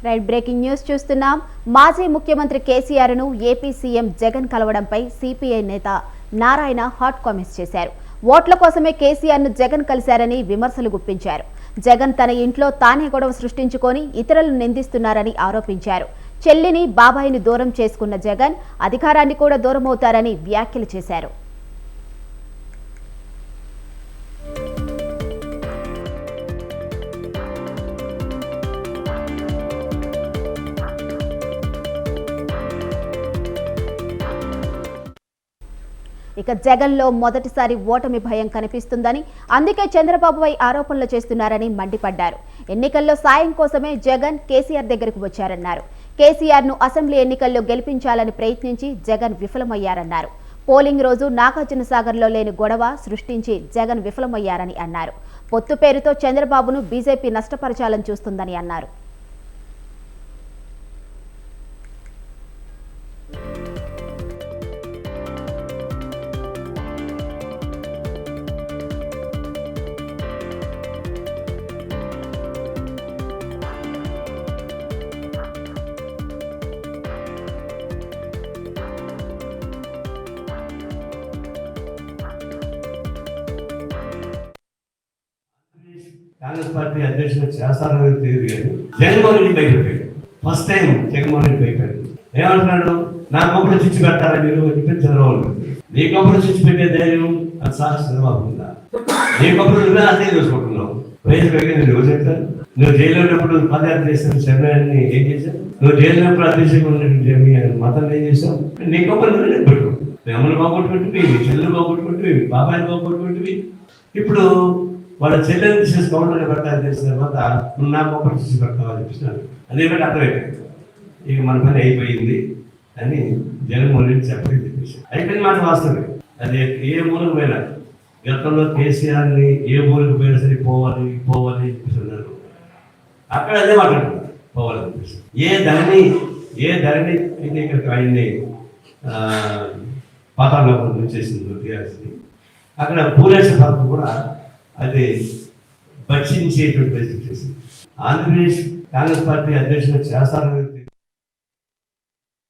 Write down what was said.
Right breaking news చూస్తున్నాం. మాజీ ముఖ్యమంత్రి కేసీఆర్ ను ఏపీ సీఎం జగన్ కలవడంపై సిపిఐ నేత నారాయణ హాట్ కామెంట్స్ చేశారు. ఓట్ల కోసమే కేసీఆర్ ను జగన్ కలిశారని విమర్శలు గుప్పించారు. జగన్ తన ఇంట్లో తానే గొడవ సృష్టించుకొని ఇతరులను నిందిస్తున్నారని ఆరోపించారు. చెల్లిని బాబాయిని దూరం చేసుకున్న జగన్ అధికారాన్ని కూడా దూరమవుతారని వ్యాఖ్యలు చేశారు. ఇక జగన్లో మొదటిసారి ఓటమి భయం కనిపిస్తుందని, అందుకే చంద్రబాబుపై ఆరోపణలు చేస్తున్నారని మండిపడ్డారు. ఎన్నికల్లో సాయం కోసమే జగన్ కేసీఆర్ దగ్గరకు వచ్చారన్నారు. కేసీఆర్ ను అసెంబ్లీ ఎన్నికల్లో గెలిపించాలని ప్రయత్నించి జగన్ విఫలమయ్యారన్నారు. పోలింగ్ రోజు నాగార్జునసాగర్లో లేని గొడవ సృష్టించి జగన్ విఫలమయ్యారని అన్నారు. పొత్తు పేరుతో చంద్రబాబును బీజేపీ నష్టపరచాలని చూస్తుందని అన్నారు. కాంగ్రెస్ పార్టీ అధ్యక్షుడు చేస్తారని తెలియదు కానీ జగన్మోహన్ రెడ్డి భయపడ్డాడు. ఫస్ట్ టైం జగన్మోహన్ రెడ్డి భయపడ్డాడు. ఏమంటున్నాడు, నా కొప్పుడు చిచ్చు పెట్టాలని మీరు చెప్పి చంద్రబాబు, నీ కొప్పుడు చిచ్చు పెట్టే ధైర్యం అది సాహసం చంద్రబాబు ఉందా? నీ కొప్పుడు నువ్వే అదే చూసుకుంటున్నావు. వయసు పెరిగింది నువ్వు చెప్తాను. నువ్వు జైల్లో ఉన్నప్పుడు పదయాత్ర చేసిన చంద్రాన్ని ఏం చేశావు? నువ్వు జైలు ఉన్నప్పుడు అధ్యక్షుడు ఉన్నటువంటి మతం ఏం చేసావు? నీ కొప్పుడు నువ్వే పెట్టుకో. అమ్మలు బాగొట్టుకుంటువి, చెల్లెలు బాగొట్టుకుంటువి, బాబాయిని బాగొట్టుకుంటువి. ఇప్పుడు వాళ్ళ చెల్లెని తీసేసి కౌంటర్లో పెట్టాలని తెలిసిన తర్వాత నువ్వు నా మొక్కలు తీసి పెడతావని చెప్పినాడు. అదే బట్టి అర్థమైపోయింది, ఇక మన పని అయిపోయింది అని జగన్మోహన్ రెడ్డి చెప్పలేదు చెప్పేసి అయిపోయింది. మాట వాస్తవమే. అది ఏ మూలకు పోయినా, గతంలో కేసీఆర్ని ఏ మూలకు పోయినా సరే పోవాలి పోవాలి అని చెప్పేసి అక్కడ అదే మాట్లాడుతున్నారు, పోవాలని చెప్పేసి. ఏ ధరణి అయితే ఇక్కడికి ఆయన్ని పాతాళంలో వచ్చేసింది టీఆర్ఎస్ని, అక్కడ పూరేశ్వర పథకం కూడా అది భక్షించేటువంటి పరిస్థితి చేసింది. ఆంధ్రప్రదేశ్ కాంగ్రెస్ పార్టీ అధ్యక్షుడు చేస్తారని